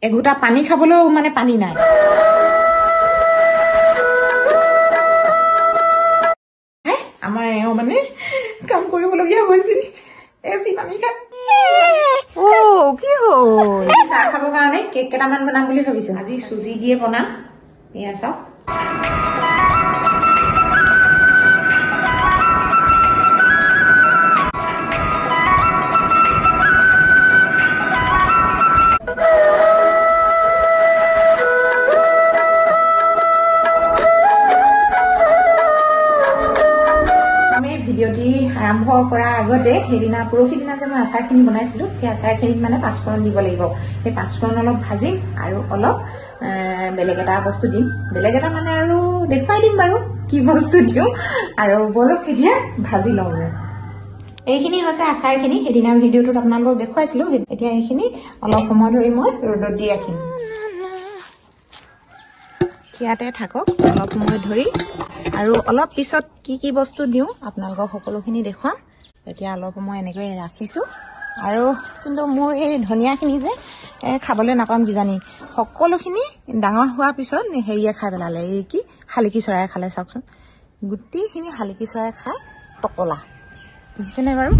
এঘুটা পানী খাবলৈও মানে পানী নাই আমাৰ এওঁ মানে কাম কৰিবলগীয়া হৈছিল এচি পানী খাই কি হ'ল চাহ খাবৰ কাৰণে কেক কেইটামান বনাম বুলি ভাবিছো আজি চুজি দিয়ে বনাম এয়া চাওক ভিডিওটি আৰম্ভ কৰাৰ আগতে সেইদিনা পৰহি দিনা যে মই আচাৰখিনি বনাইছিলো সেই আচাৰখিনিত মানে পাঁচফোৰণ দিব লাগিব সেই পাঁচফোৰণ অলপ ভাজিম আৰু অলপ বেলেগ এটা বস্তু দিম বেলেগ এটা মানে আৰু দেখুৱাই দিম বাৰু কি বস্তু দিওঁ আৰু বলক এতিয়া ভাজি লওঁ এইখিনি হৈছে আচাৰখিনি সেইদিনা ভিডিঅ'টোত আপোনালোকক দেখুৱাইছিলো এতিয়া এইখিনি অলপ সময় ধৰি মই ৰ'দত দি ৰাখিম ইয়াতে থাকক অলপ সময় ধৰি আৰু অলপ পিছত কি বস্তু দিওঁ আপোনালোকক সকলোখিনি দেখুৱাম এতিয়া অলপ সময় এনেকৈ ৰাখিছোঁ আৰু কিন্তু মোৰ এই ধনিয়াখিনি যে খাবলৈ নাপাম কিজানি সকলোখিনি ডাঙৰ হোৱাৰ পিছত হেৰিয়ে খাই পেলালে এই কি শালিকি চৰাই খালে চাওকচোন গোটেইখিনি শালিকি চৰাই খাই টকলা দেখিছেনে বাৰু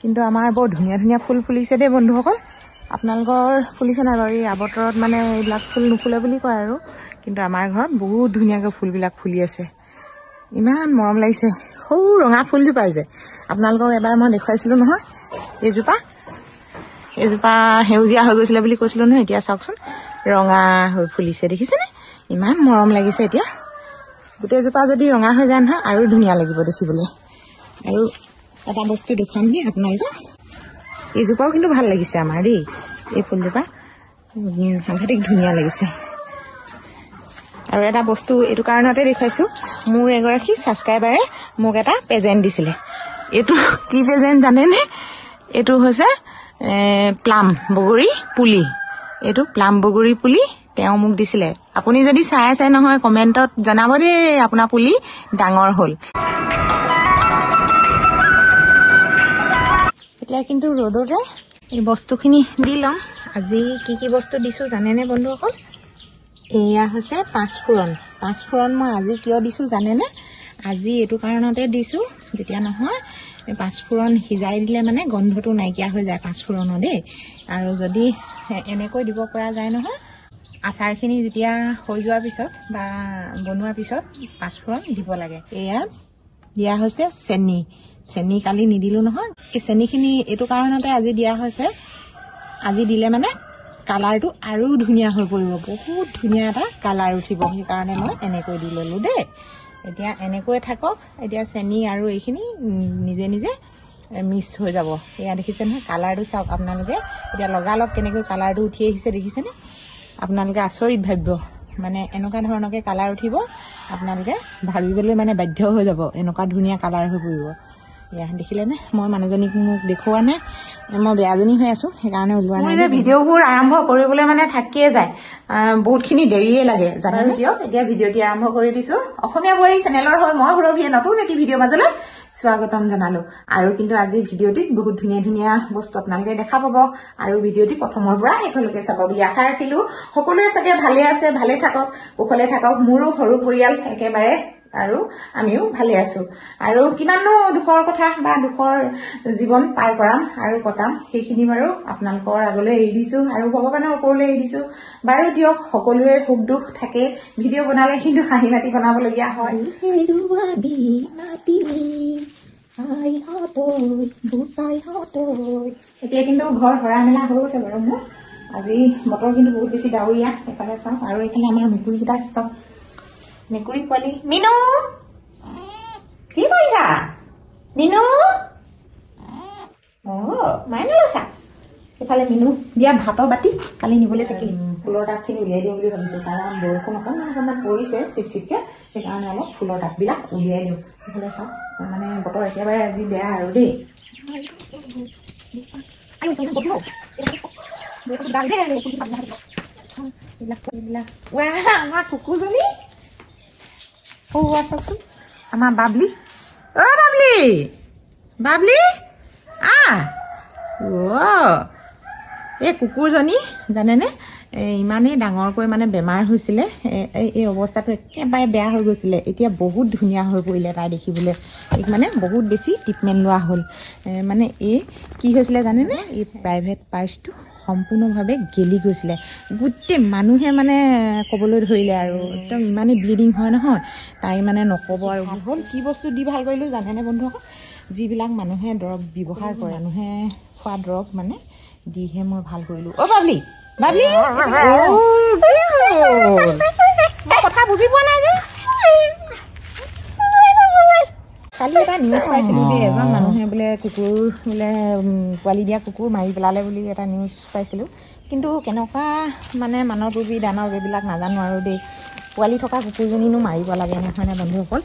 কিন্তু আমাৰ বৰ ধুনীয়া ধুনীয়া ফুল ফুলিছে দেই বন্ধুসকল আপোনালোকৰ ফুলিছে নাই বাৰু এই আবতৰত মানে এইবিলাক ফুল নুফুলে বুলি কয় আৰু কিন্তু আমাৰ ঘৰত বহুত ধুনীয়াকৈ ফুলবিলাক ফুলি আছে ইমান মৰম লাগিছে সৰু ৰঙা ফুলজোপা যে আপোনালোকক এবাৰ মই দেখুৱাইছিলোঁ নহয় এইজোপা সেউজীয়া হৈ গৈছিলে বুলি কৈছিলোঁ নহয় এতিয়া চাওকচোন ৰঙা হৈ ফুলিছে দেখিছেনে ইমান মৰম লাগিছে এতিয়া গোটেইজোপা যদি ৰঙা হৈ যায় নহয় আৰু ধুনীয়া লাগিব দেখিবলৈ আৰু এটা বস্তু দেখুৱাম দেই আপোনালোকক এইজোপাও কিন্তু ভাল লাগিছে আমাৰ দেই এই ফুলজোপা সাংঘাতিক ধুনীয়া লাগিছে আৰু এটা বস্তু এইটো কাৰণতে দেখুৱাইছোঁ মোৰ এগৰাকী ছাবস্ক্ৰাইবাৰে মোক এটা প্ৰেজেণ্ট দিছিলে এইটো কি প্ৰেজেণ্ট জানেনে এইটো হৈছে প্লাম বগৰী পুলি এইটো প্লাম বগৰী পুলি তেওঁ মোক দিছিলে আপুনি যদি চাই আছে নহয় কমেণ্টত জনাব দেই আপোনাৰ পুলি ডাঙৰ হ'ল এতিয়া কিন্তু ৰ'দতে এই বস্তুখিনি দি ল'ম আজি কি বস্তু দিছোঁ জানেনে বন্ধুসকল এয়া হৈছে পাঁচফোৰণ মই আজি কিয় দিছোঁ জানেনে আজি এইটো কাৰণতে দিছোঁ যেতিয়া নহয় পাঁচফোৰণ সিজাই দিলে মানে গন্ধটো নাইকিয়া হৈ যায় পাঁচফোৰণৰ দেই আৰু যদি এনেকৈ দিব পৰা যায় নহয় আচাৰখিনি যেতিয়া হৈ যোৱাৰ পিছত বা বনোৱাৰ পিছত পাঁচফোৰণ দিব লাগে এয়া দিয়া হৈছে চেনি কালি নিদিলোঁ নহয় এই চেনিখিনি এইটো কাৰণতে আজি দিয়া হৈছে আজি দিলে মানে কালাৰটো আৰু ধুনীয়া হৈ পৰিব বহুত ধুনীয়া এটা কালাৰ উঠিব সেইকাৰণে মই এনেকৈ দি ল'লোঁ দেই এতিয়া এনেকৈ থাকক এতিয়া চেনি আৰু এইখিনি নিজে নিজে মিক্স হৈ যাব এয়া দেখিছে নহয় কালাৰটো চাওক আপোনালোকে এতিয়া লগালগ কেনেকৈ কালাৰটো উঠি আহিছে দেখিছেনে আপোনালোকে আচৰিত ভাবিব মানে এনেকুৱা ধৰণকে কালাৰ উঠিব আপোনালোকে ভাবিবলৈ মানে বাধ্য হৈ যাব এনেকুৱা ধুনীয়া কালাৰ হৈ পৰিব এয়া দেখিলেনে মই মানুহজনীক মোক দেখুওৱা নাই মই বেয়াজনী হৈ আছোঁ সেইকাৰণে ওলোৱা নাই যে ভিডিঅ'বোৰ আৰম্ভ কৰিবলৈ মানে থাকিয়ে যায় বহুতখিনি দেৰিয়ে লাগে জানেনে কিয় এতিয়া ভিডিঅ'টি আৰম্ভ কৰি দিছোঁ অসমীয়া বোৱাৰী চেনেলৰ হৈ মই সুৰভিয়ে নতুন এটি ভিডিঅ' মাজলৈ স্বাগতম জনালো আৰু কিন্তু আজি ভিডিঅ'টিত বহুত ধুনীয়া ধুনীয়া বস্তু আপোনালোকে দেখা পাব আৰু ভিডিঅ'টি প্ৰথমৰ পৰা শেষলৈকে চাব বুলি আশা ৰাখিলোঁ সকলোৱে চাগে ভালে আছে ভালে থাকক কুশলে থাকক মোৰো সৰু পৰিয়াল একেবাৰে আৰু আমিও ভালে আছো আৰু কিমানো দুখৰ কথা বা দুখৰ জীৱন পাৰ কৰাম আৰু কটাম সেইখিনি বাৰু আপোনালোকৰ আগলৈ এৰি দিছোঁ আৰু ভগৱানৰ ওপৰলৈ এৰি দিছোঁ বাৰু দিয়ক সকলোৱে সুখ দুখ থাকে ভিডিঅ' বনালে কিন্তু হাঁহি মাতি বনাবলগীয়া হয় এতিয়া কিন্তু ঘৰ হৰা মেলা হৈ গৈছে বাৰু মোৰ আজি বতৰ কিন্তু বহুত বেছি ডাৱৰীয়া এফালে চাওঁ আৰু এইফালে আমাৰ মেকুৰীকেইটা চাওঁ মেকুৰী পোৱালি মিনু কি কৰিছা মিনু মায়ে লৈছা এইফালে মিনু দিয়া ভাতৰ বাতি কালি নিবলৈ থাকিল ফুলৰ টাবখিনি উলিয়াই দিওঁ বুলি ভাবিছোঁ কাৰণ বৰষুণ অকণমান পৰিছে চিপচিপকৈ সেইকাৰণে অলপ ফুলৰ টাববিলাক উলিয়াই দিওঁ এইফালে চাওক মানে বতৰ একেবাৰে আজি বেয়া আৰু দেই আমাৰ কুকুৰজনী চাওকচোন আমাৰ বাবলি বাবলি এই কুকুৰজনী জানেনে ইমানেই ডাঙৰকৈ মানে বেমাৰ হৈছিলে এই অৱস্থাটো একেবাৰে বেয়া হৈ গৈছিলে এতিয়া বহুত ধুনীয়া হৈ পৰিলে তাই দেখিবলৈ মানে বহুত বেছি ট্ৰিটমেণ্ট লোৱা হ'ল মানে এই কি হৈছিলে জানেনে এই প্ৰাইভেট পাৰ্চটো সম্পূৰ্ণভাৱে গেলি গৈছিলে গোটেই মানুহে মানে ক'বলৈ ধৰিলে আৰু একদম ইমানেই ব্লিডিং হয় নহয় তাই মানে নক'ব আৰু হ'ল কি বস্তু দি ভাল কৰিলোঁ জানেনে বন্ধুসকল যিবিলাক মানুহে দৰৱ ব্যৱহাৰ কৰে মানুহে খোৱা দৰৱ মানে দিহে মই ভাল কৰিলোঁ অ' বাবলি বাবলি মই কথা বুজি পোৱা নাই যে কালি এটা নিউজ পাইছিলোঁ দেই এজন মানুহে বোলে কুকুৰ বোলে পোৱালি দিয়া কুকুৰ মাৰি পেলালে বুলি এটা নিউজ পাইছিলোঁ কিন্তু কেনেকুৱা মানে মানৱৰূপী দানৱ এইবিলাক নাজানো আৰু দেই পোৱালি থকা কুকুৰজনীনো মাৰিব লাগে নহয়নে বন্ধুসকল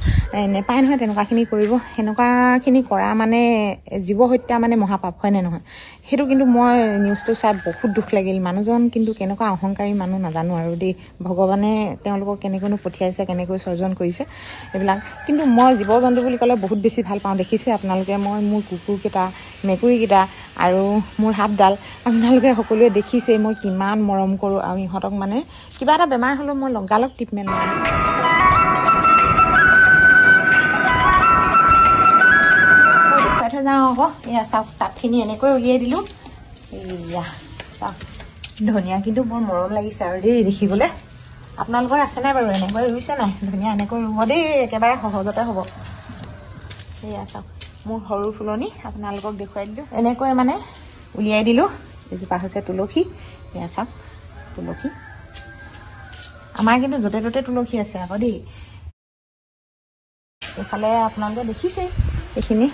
নেপায় নহয় তেনেকুৱাখিনি কৰিব সেনেকুৱাখিনি কৰা মানে জীৱ হত্যা মানে মহাপাপ হয়নে নহয় সেইটো কিন্তু মই নিউজটো চাই বহুত দুখ লাগিল মানুহজন কিন্তু কেনেকুৱা অহংকাৰী মানুহ নাজানো আৰু দেই ভগৱানে তেওঁলোকক কেনেকৈনো পঠিয়াইছে কেনেকৈ সৰ্জন কৰিছে এইবিলাক কিন্তু মই জীৱ জন্তু বুলি ক'লে বহুত বেছি ভাল পাওঁ দেখিছে আপোনালোকে মই মোৰ কুকুৰকেইটা মেকুৰীকেইটা আৰু মোৰ হাতডাল আপোনালোকে সকলোৱে দেখিছে মই কিমান মৰম কৰোঁ আৰু ইহঁতক মানে কিবা এটা বেমাৰ হ'লেও মই লগালগ ট্ৰিটমেণ্ট লওঁ দেখুৱাই থৈ যাওঁ আকৌ এয়া চাওক তাপখিনি এনেকৈ উলিয়াই দিলোঁ এয়া চাওক ধনিয়া কিন্তু বৰ মৰম লাগিছে আৰু দেই দেখিবলৈ আপোনালোকৰ আছে নাই বাৰু এনেকৈ ৰুইছে নাই ধনিয়া এনেকৈ ৰুব দেই একেবাৰে সহজতে হ'ব এয়া চাওক মোৰ সৰু ফুলনি আপোনালোকক দেখুৱাই দিলোঁ এনেকৈ মানে উলিয়াই দিলোঁ এজোপা হৈছে তুলসী এয়া চাওক তুলসী আমাৰ কিন্তু য'তে ত'তে তুলসী আছে আকৌ দেই এইফালে আপোনালোকে দেখিছে এইখিনি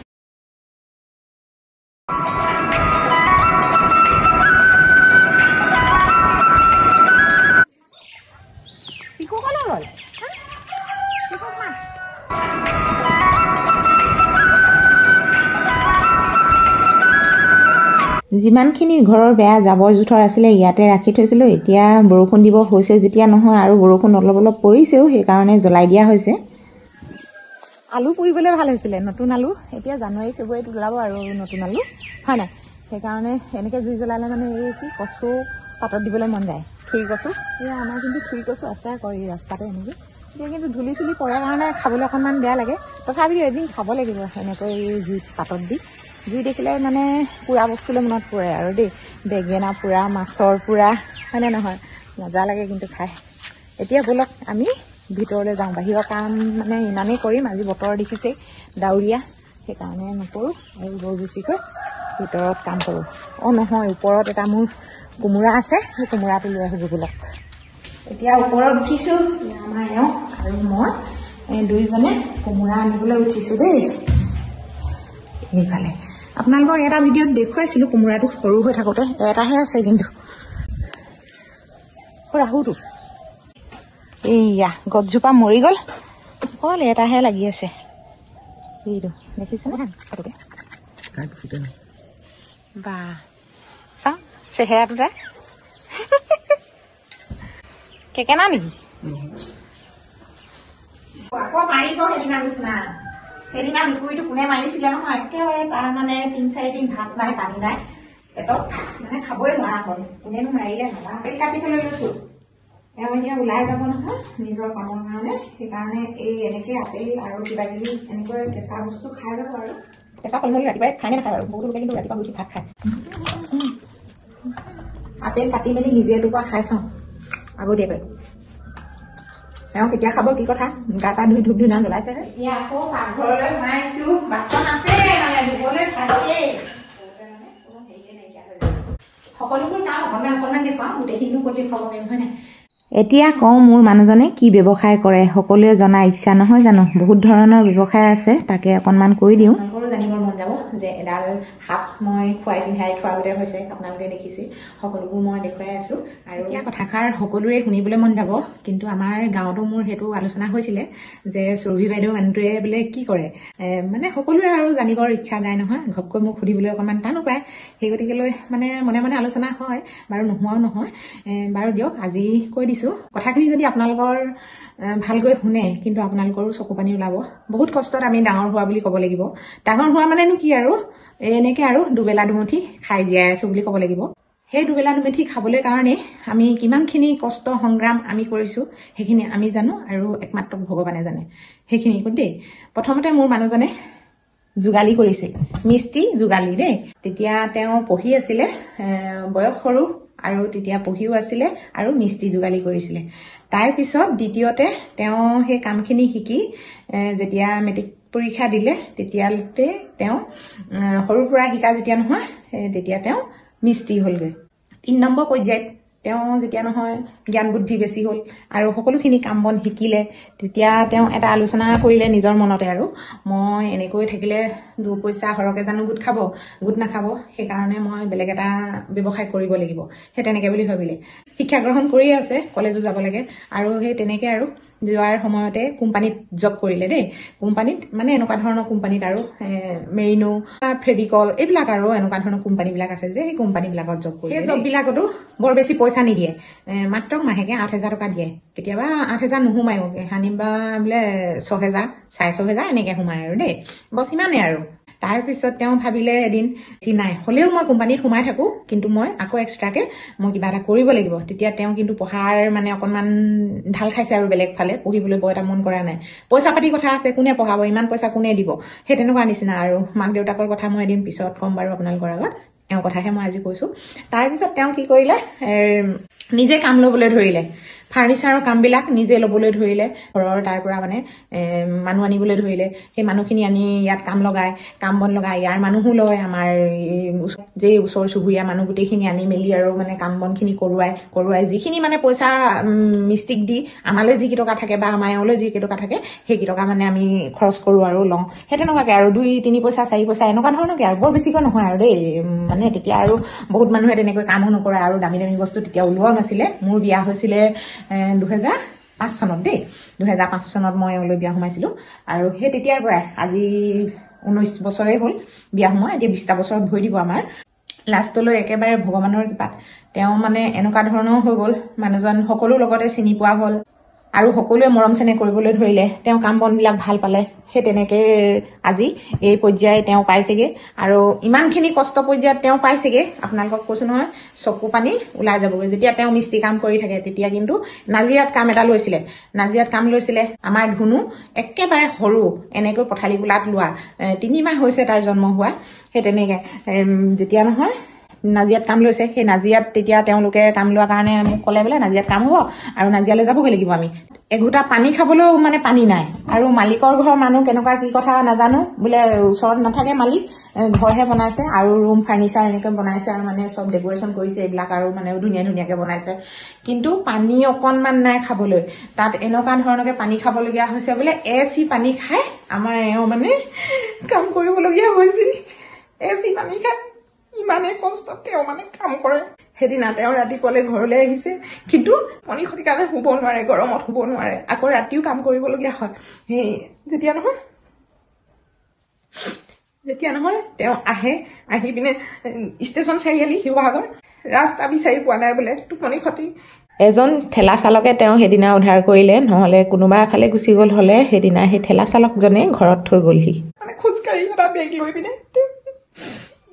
যিমানখিনি ঘৰৰ বেয়া জাবৰ জোঁথৰ আছিলে ইয়াতে ৰাখি থৈছিলোঁ এতিয়া বৰষুণ দিব হৈছে যেতিয়া নহয় আৰু বৰষুণ অলপ অলপ পৰিছেও সেইকাৰণে জ্বলাই দিয়া হৈছে আলু পুৰিবলৈ ভাল হৈছিলে নতুন আলু এতিয়া জানুৱাৰী ফেব্ৰুৱাৰীত ওলাব আৰু নতুন আলু হয় নাই সেইকাৰণে এনেকৈ জুই জ্বলালে মানে এই কি কচু পাতত দিবলৈ মন যায় থুৰি কচু এয়া আমাৰ কিন্তু থুৰি কচু আছে কৰি ৰাস্তাতে এনেকৈ এতিয়া কিন্তু ধূলি চুলি পৰে কাৰণে খাবলৈ অকণমান বেয়া লাগে তথাপিও এদিন খাব লাগিব এনেকৈ জুইত পাতত দি জুই দেখিলে মানে পুৰা বস্তুলৈ মনত পৰে আৰু দেই বেঙেনা পুৰা মাছৰ পুৰা হয়নে নহয় মজা লাগে কিন্তু খাই এতিয়া ব'লক আমি ভিতৰলৈ যাওঁ বাহিৰৰ কাম মানে ইমানেই কৰিম আজি বতৰ দেখিছেই ডাৱৰীয়া সেইকাৰণে নকৰোঁ আৰু বৰ বেছিকৈ ভিতৰত কাম কৰোঁ অঁ নহয় ওপৰত এটা মোৰ কোমোৰা আছে সেই কোমোৰাটো লৈ আহিব ব'লক এতিয়া ওপৰত উঠিছোঁ আমাৰ এওঁ আৰু মই দুইজনে কোমোৰা আনিবলৈ উঠিছোঁ দেই এইফালে আপোনালোকক এটা ভিডিঅ'ত দেখুৱাইছিলোঁ কোমোৰাটো সৰু হৈ থাকোঁতে এটাহে আছে কিন্তু ৰাহুটো এইয়া গছজোপা মৰি গ'ল অকল এটাহে লাগি আছে এইটো দেখিছেনে বা চাওঁ চেহেৰাটো তাই কেকেনা নেকি আকৌ মাৰিব সেইদিনা নিচিনা সেইদিনা মেকুৰীটো কোনে মাৰিছিলে নহয় একেবাৰে তাৰ মানে ৩-৪ দিন ভাত নাই পানী নাই পেটত মানে খাবই নোৱাৰা হ'ল কোনেনো মাৰিলে নহয় আপেল কাটি পেলাই লৈছোঁ এওঁ এতিয়া ওলাই যাব নহয় নিজৰ কামৰ কাৰণে সেইকাৰণে এই এনেকৈ আপেল আৰু কিবা কিবি এনেকৈ কেঁচা বস্তু খাই যাব আৰু কেঁচা ফল মূল ৰাতিপুৱাই খাই নাখায় বাৰু বহুত লোকে কিন্তু ৰাতিপুৱা উঠি ভাত খায় আপেল কাটি মেলি নিজে এটুকুৰা খাই চাওঁ আগতীয়াকৈ এওঁ কেতিয়া খাব কি কথা গা পা ধুই ধূপ ধুনা জ্বলাইছে এতিয়া আকৌ পাকঘৰলৈ সোমাই আহিছোঁ বাচন আছে মানে ধুবলৈ থাকেই সকলোবোৰ কাম অকণমান অকণমান দেখুৱাওঁ গোটেইখিনিও ক'ত দেখুৱাব পাৰিম হয় নাই এতিয়া কওঁ মোৰ মানুহজনে কি ব্যৱসায় কৰে সকলোৱে জনা ইচ্ছা নহয় জানো বহুত ধৰণৰ ব্যৱসায় আছে তাকে অকণমান কৈ দিওঁ জানিবৰ মন যাব যে এডাল সাপ মই খুৱাই পিন্ধাই থোৱা গোটেই হৈছে আপোনালোকে দেখিছে সকলোবোৰ মই দেখুৱাই আছোঁ আৰু এতিয়া কথাষাৰ সকলোৰে শুনিবলৈ মন যাব কিন্তু আমাৰ গাঁৱতো মোৰ সেইটো আলোচনা হৈছিলে যে সুৰভি বাইদেউ মানুহটোৱে বোলে কি কৰে মানে সকলোৰে আৰু জানিবৰ ইচ্ছা যায় নহয় ঘপকৈ মোক সুধিবলৈ অকণমান টানো পায় সেই গতিকেলৈ মানে মনে মনে আলোচনা হয় বাৰু নোহোৱাও নহয় বাৰু দিয়ক আজি কৈ দিছোঁ কথাখিনি যদি আপোনালোকৰ ভালকৈ শুনে কিন্তু আপোনালোকৰো চকু পানী ওলাব বহুত কষ্টত আমি ডাঙৰ হোৱা বুলি ক'ব লাগিব ডাঙৰ হোৱা মানেনো কি আৰু এনেকৈ আৰু দুবেলা দুমুঠি খাই জীয়াই আছোঁ বুলি ক'ব লাগিব সেই দুবেলা দুমুঠি খাবলৈ কাৰণে আমি কিমানখিনি কষ্ট সংগ্ৰাম আমি কৰিছোঁ সেইখিনি আমি জানো আৰু একমাত্ৰ ভগৱানে জানে সেইখিনি দেই। প্ৰথমতে মোৰ মানুহজনে যোগালী কৰিছিল, মিস্ত্ৰী যোগালী দেই। তেতিয়া তেওঁ পঢ়ি আছিলে, বয়স সৰু আৰু তেতিয়া পঢ়িও আছিলে আৰু মিস্ত্ৰী যোগালী কৰিছিলে। তাৰপিছত দ্বিতীয়তে তেওঁ সেই কামখিনি শিকি যেতিয়া মেট্ৰিক পৰীক্ষা দিলে তেতিয়ালৈকে তেওঁ সৰুৰ পৰা শিকা যেতিয়া নহয় তেতিয়া তেওঁ মিস্ত্ৰী হ'লগৈ। 3 নম্বৰ পৰ্যায়ত তেওঁ যেতিয়া নহয় জ্ঞান বুদ্ধি বেছি হ'ল আৰু সকলোখিনি কাম বন শিকিলে, তেতিয়া তেওঁ এটা আলোচনা কৰিলে নিজৰ মনতে, আৰু মই এনেকৈ থাকিলে 2 পইচা সৰহকৈ জানো গোট খাব, গোট নাখাব, সেইকাৰণে মই বেলেগ এটা ব্যৱসায় কৰিব লাগিব, সেই তেনেকৈ বুলি ভাবিলে। শিক্ষা গ্ৰহণ কৰিয়ে আছে, কলেজো যাব লাগে, আৰু সেই তেনেকৈ আৰু যোৱাৰ সময়তে কোম্পানীত জব কৰিলে দেই। কোম্পানীত মানে এনেকুৱা ধৰণৰ কোম্পানীত আৰু মেৰিনো, ফেভিকল, এইবিলাক আৰু এনেকুৱা ধৰণৰ কোম্পানীবিলাক আছে যে সেই কোম্পানীবিলাকত জব কৰিলে। সেই জববিলাকতো বৰ বেছি পইচা নিদিয়ে, মাত্ৰ মাহেকে 8,000 টকা দিয়ে, কেতিয়াবা 8,000 নোসোমায়ো, সানিবা বোলে 6,000 6,500 এনেকৈ সোমায় আৰু দেই, বছ ইমানেই আৰু। তাৰপিছত তেওঁ ভাবিলে এদিন নাই হ'লেও মই কোম্পানীত সোমাই থাকোঁ, কিন্তু মই আকৌ এক্সট্ৰাকৈ মই কিবা এটা কৰিব লাগিব। তেতিয়া তেওঁ কিন্তু পঢ়াৰ মানে অকণমান ঢাল খাইছে আৰু বেলেগ ফালে, পঢ়িবলৈ বৰ এটা মন কৰা নাই। পইচা পাতি কথা আছে, কোনে পঢ়াব, ইমান পইচা কোনে দিব, সেই তেনেকুৱা নিচিনা আৰু। মাক দেউতাকৰ কথা মই এদিন পিছত ক'ম বাৰু আপোনালোকৰ আগত, তেওঁৰ কথাহে মই আজি কৈছোঁ। তাৰপিছত তেওঁ কি কৰিলে, নিজে কাম ল'বলৈ ধৰিলে, ফাৰ্নিচাৰৰ কামবিলাক নিজে ল'বলৈ ধৰিলে। ঘৰৰ তাৰ পৰা মানে মানুহ আনিবলৈ ধৰিলে, সেই মানুহখিনি আনি ইয়াত কাম বন লগাই, ইয়াৰ মানুহো লয়, আমাৰ যে ওচৰ চুবুৰীয়া মানুহ গোটেইখিনি আনি মেলি আৰু মানে কাম বনখিনি কৰোৱাই যিখিনি মানে পইচা মিস্ত্ৰীক দি আমালৈ যিকেইটকা থাকে বা আমাৰ এওঁলৈ যিকেইটকা থাকে সেইকেইটকা মানে আমি খৰচ কৰোঁ আৰু লওঁ, সেই তেনেকুৱাকৈ আৰু 2-3 পইচা 4 পইচা এনেকুৱা ধৰণৰকৈ আৰু, বৰ বেছিকৈ নহয় আৰু দেই। মানে তেতিয়া আৰু বহুত মানুহে তেনেকৈ কামো নকৰে আৰু দামী দামী বস্তু তেতিয়া ওলোৱাও নাছিলে। মোৰ বিয়া হৈছিলে 2005 চনত দেই, 2005 চনত মই এওঁলৈ বিয়া সোমাইছিলোঁ, আৰু সেই তেতিয়াৰ পৰাই আজি 19 বছৰেই হ'ল বিয়া সোমোৱা, এতিয়া 20টা বছৰত ভৰি দিব আমাৰ। লাষ্টলৈ একেবাৰে ভগৱানৰ কৃপাত তেওঁ মানে এনেকুৱা ধৰণৰ হৈ গ'ল, মানুহজন সকলো লগতে চিনি পোৱা হ'ল আৰু সকলোৱে মৰম চেনেহ কৰিবলৈ ধৰিলে, তেওঁ কাম বনবিলাক ভাল পালে। সেই তেনেকৈ আজি এই পৰ্যায় তেওঁ পাইছেগৈ, আৰু ইমানখিনি কষ্ট পৰ্যায়ত তেওঁ পাইছেগৈ, আপোনালোকক কৈছোঁ নহয় চকু পানী ওলাই যাবগৈ। যেতিয়া তেওঁ মিস্ত্ৰী কাম কৰি থাকে তেতিয়া কিন্তু নাজিৰাত কাম এটা লৈছিলে, আমাৰ ধুনু একেবাৰে সৰু, এনেকৈ পথালি বোলাত লোৱা, 3 মাহ হৈছে তাৰ জন্ম হোৱা। সেই তেনেকৈ যেতিয়া নহয় নাজিৰাত কাম লৈছে, সেই নাজিৰাত তেতিয়া তেওঁলোকে কাম লোৱাৰ কাৰণে মোক ক'লে বোলে নাজিৰাত কাম হ'ব আৰু নাজিৰালৈ যাবগৈ লাগিব আমি। এঘোটা পানী খাবলৈও মানে পানী নাই, আৰু মালিকৰ ঘৰৰ মানুহ কেনেকুৱা কি কথা নাজানো, বোলে ওচৰত নাথাকে মালিক, ঘৰহে বনাইছে আৰু ৰুম ফাৰ্নিচাৰ এনেকৈ বনাইছে আৰু মানে চব ডেক'ৰেশ্যন কৰিছে এইবিলাক আৰু মানে ধুনীয়াকৈ বনাইছে, কিন্তু পানী অকণমান নাই খাবলৈ। তাত এনেকুৱা ধৰণকে পানী খাবলগীয়া হৈছে, বোলে AC পানী খাই আমাৰ এওঁ মানে কাম কৰিবলগীয়া হৈছিল। AC পানী খাই ইমানে কষ্ট তেওঁ মানে কাম কৰে। সেইদিনা তেওঁ ৰাতিপুৱালৈ ঘৰলৈ আহিছে, কিন্তু পানী খতিৰ কাৰণে শুব নোৱাৰে, গৰমত শুব নোৱাৰে, আকৌ ৰাতিও কাম কৰিবলগীয়া হয়। সেই যেতিয়া নহয় তেওঁ আহি পিনে ষ্টেচন চাৰিআলি শিৱসাগৰ ৰাস্তা বিচাৰি পোৱা নাই বোলে, টোপনি খতি। এজন ঠেলা চালকে তেওঁ সেইদিনা উদ্ধাৰ কৰিলে, নহ'লে কোনোবা এফালে গুচি গ'ল হ'লে সেইদিনা সেই ঠেলা চালকজনে ঘৰত থৈ গ'লহি, মানে খোজকাঢ়ি এটা বেগ লৈ পিনে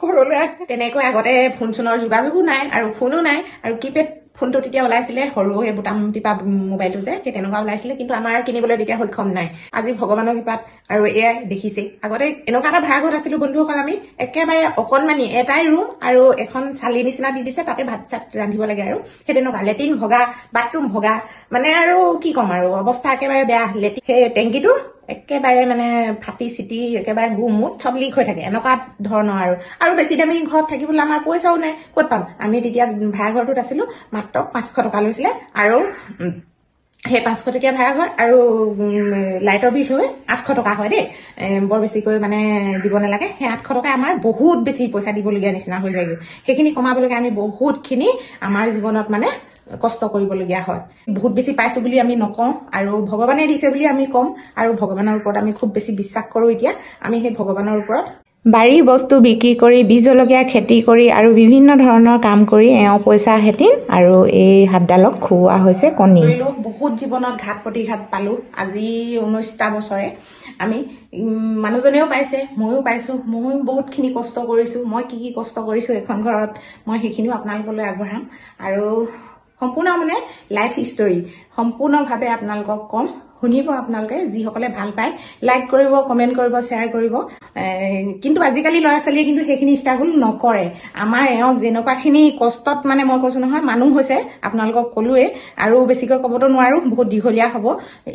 ঘৰলৈ আহে। তেনেকৈ আগতে ফোন চোনৰ যোগাযোগো নাই আৰু ফোনো নাই, আৰু কিপেড ফোনটো তেতিয়া ওলাইছিলে, সৰু সেই বুটাম টিপা মোবাইলটো যে, সেই তেনেকুৱা ওলাইছিলে, কিন্তু আমাৰ কিনিবলৈ তেতিয়া সক্ষম নাই। আজি ভগৱানৰ কৃপাত আৰু এয়াই দেখিছে। আগতে এনেকুৱা এটা ভাড়া ঘৰত আছিলোঁ বন্ধুসকল, আমি একেবাৰে অকণমানি এটাই ৰুম আৰু এখন চালি নিচিনা দি দিছে, তাতে ভাত চাত ৰান্ধিব লাগে আৰু সেই তেনেকুৱা। লেট্ৰিন ভগা, বাথৰুম ভগা, মানে আৰু কি ক'ম আৰু, অৱস্থা একেবাৰে বেয়া। সেই টেংকিটো একেবাৰে মানে ফাটি চিটি একেবাৰে গুমুট চব লিক হৈ থাকে, এনেকুৱা ধৰণৰ আৰু বেছি দামী ঘৰত থাকিবলৈ আমাৰ পইচাও নাই, ক'ত পাম। আমি তেতিয়া ভাড়া ঘৰটোত আছিলোঁ, মাত্ৰ 500 টকা লৈছিলে, আৰু সেই 500 টকীয়া ভাড়া ঘৰ আৰু লাইটৰ বিল হৈ 800 টকা হয় দেই, বৰ বেছিকৈ মানে দিব নালাগে। সেই 800 টকা আমাৰ বহুত বেছি পইচা দিবলগীয়া নিচিনা হৈ যায়গৈ। সেইখিনি কমাবলৈকে আমি বহুতখিনি আমাৰ জীৱনত মানে কষ্ট কৰিবলগীয়া হয়। বহুত বেছি পাইছোঁ বুলি আমি নকওঁ, আৰু ভগৱানে দিছে বুলি আমি ক'ম, আৰু ভগৱানৰ ওপৰত আমি খুব বেছি বিশ্বাস কৰোঁ। এতিয়া আমি সেই ভগৱানৰ ওপৰত বাৰীৰ বস্তু বিক্ৰী কৰি বীজ জলকীয়া খেতি কৰি আৰু বিভিন্ন ধৰণৰ কাম কৰি এওঁ পইচা হেতিন আৰু এই সাপডালক খুওৱা হৈছে কণী। বহুত জীৱনত ঘাট প্ৰতিঘাত পালোঁ। আজি 19টা বছৰে আমি মানুহজনেও পাইছে, ময়ো পাইছোঁ। ময়ো বহুতখিনি কষ্ট কৰিছোঁ। মই কি কষ্ট কৰিছোঁ এখন ঘৰত মই সেইখিনিও আপোনালোকলৈ আগবঢ়াম আৰু সম্পূৰ্ণ মানে লাইফ হিষ্টৰী সম্পূৰ্ণভাৱে আপোনালোকক ক'ম। শুনিব আপোনালোকে, যিসকলে ভাল পায় লাইক কৰিব, কমেণ্ট কৰিব, শ্বেয়াৰ কৰিব। কিন্তু আজিকালি ল'ৰা ছোৱালীয়ে কিন্তু সেইখিনি ষ্ট্ৰাগল নকৰে। আমাৰ এওঁক যেনেকুৱাখিনি কষ্টত মানে মই কৈছোঁ নহয়, মানুহ হৈছে আপোনালোকক ক'লোৱে আৰু বেছিকৈ ক'বতো নোৱাৰোঁ, বহুত দীঘলীয়া হ'ব।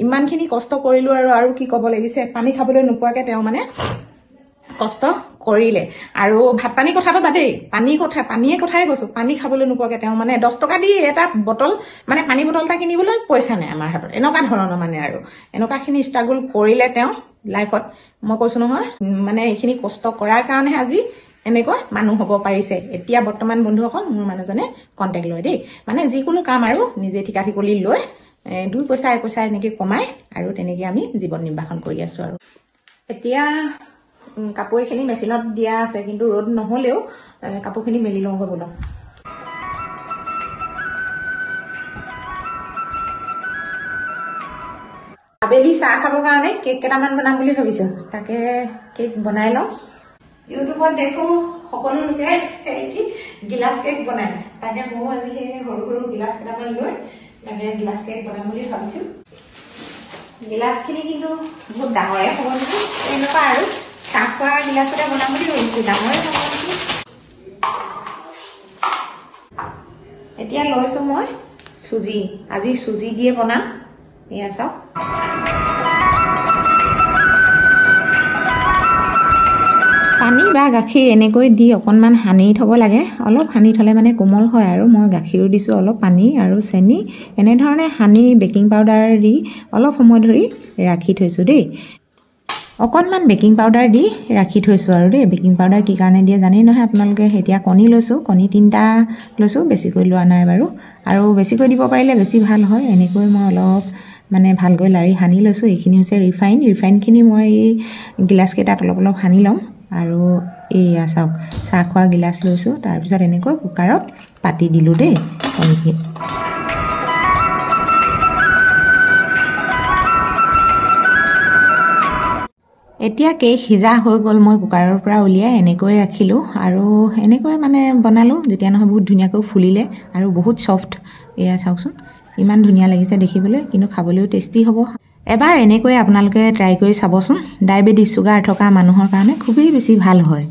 ইমানখিনি কষ্ট কৰিলোঁ আৰু কি ক'ব লাগিছে, পানী খাবলৈ নোপোৱাকৈ তেওঁ মানে কষ্ট কৰিলে। আৰু ভাত পানী কথাটো বাদেই, পানীয়ে কথাই কৈছোঁ, পানী খাবলৈ নোপোৱাকৈ তেওঁ মানে 10 টকা দি এটা বটল মানে পানী বটল এটা কিনিবলৈ পইচা নাই আমাৰ হাতত, এনেকুৱা ধৰণৰ মানে আৰু এনেকুৱাখিনি ষ্ট্ৰাগল কৰিলে তেওঁ লাইফত। মই কৈছোঁ নহয়, মানে এইখিনি কষ্ট কৰাৰ কাৰণেহে আজি এনেকুৱা মানুহ হ'ব পাৰিছে। এতিয়া বৰ্তমান বন্ধুসকল মোৰ মানুহজনে কণ্টেক্ট লয় দেই, মানে যিকোনো কাম আৰু নিজে ঠিকা ঠিকলি লৈ 2 পইচা 1 পইচা এনেকৈ কমাই আৰু তেনেকৈ আমি জীৱন নিৰ্বাহন কৰি আছোঁ। আৰু এতিয়া কাপোৰ এইখিনি মেচিনত দিয়া আছে, কিন্তু ৰ'দ নহ'লেও কাপোৰখিনি মেলি লওঁ গৈ ব'লক। আবেলি চাহ খাবৰ কাৰণে কেক কেইটামান বনাম বুলি ভাবিছোঁ, তাকে কেক বনাই লওঁ। ইউটিউবত দেখোঁ সকলো লোকে কি গিলাচ কেক বনায়, তাকে ময়ো আজি সেই সৰু সৰু গিলাচ কেইটামান লৈ তাকে গিলাচ কেক বনাম বুলি ভাবিছোঁ। গিলাচখিনি কিন্তু বহুত ডাঙৰে হ'ব নেকি, এনেকুৱা আৰু চাহ খোৱা গিলাচতে বনাম বুলি ভাবিছোঁ, ডাঙৰে হ'ব নেকি। এতিয়া লৈছোঁ মই চুজি, আজি চুজি দিয়ে বনাম। এয়া চাওক, পানী বা গাখীৰ এনেকৈ দি অকণমান সানি থ'ব লাগে। অলপ সানি থ'লে মানে কোমল হয় আৰু মই গাখীৰো দিছোঁ, অলপ পানী আৰু চেনি এনেধৰণে সানি বেকিং পাউডাৰ দি অলপ সময় ধৰি ৰাখি থৈছোঁ দেই। অকণমান বেকিং পাউডাৰ দি ৰাখি থৈছোঁ আৰু দেই। বেকিং পাউডাৰ কি কাৰণে দিয়ে জানেই নহয় আপোনালোকে। এতিয়া কণী লৈছোঁ, কণী 3টা লৈছোঁ, বেছিকৈ লোৱা নাই বাৰু, আৰু বেছিকৈ দিব পাৰিলে বেছি ভাল হয়। এনেকৈ মই অলপ মানে ভালকৈ লাৰি সানি লৈছোঁ। এইখিনি হৈছে ৰিফাইনখিনি মই এই গিলাচকেইটাত অলপ অলপ সানি ল'ম। আৰু এইয়া চাওক, চাহ খোৱা গিলাচ লৈছোঁ, তাৰপিছত এনেকৈ কুকাৰত পাতি দিলোঁ দেই কণীখিনি। এতিয়া কেক সিজা হৈ গ'ল, মই কুকাৰৰ পৰা উলিয়াই এনেকৈ ৰাখিলোঁ আৰু এনেকৈ মানে বনালোঁ। যেতিয়া নহয় বহুত ধুনীয়াকৈ ফুলিলে আৰু বহুত ছফ্ট। এয়া চাওকচোন, ইমান ধুনীয়া লাগিছে দেখিবলৈ, কিন্তু খাবলৈও টেষ্টি হ'ব। এবাৰ এনেকৈ আপোনালোকে ট্ৰাই কৰি চাবচোন। ডায়েবেটিছ চুগাৰ থকা মানুহৰ কাৰণে খুবেই বেছি ভাল হয়।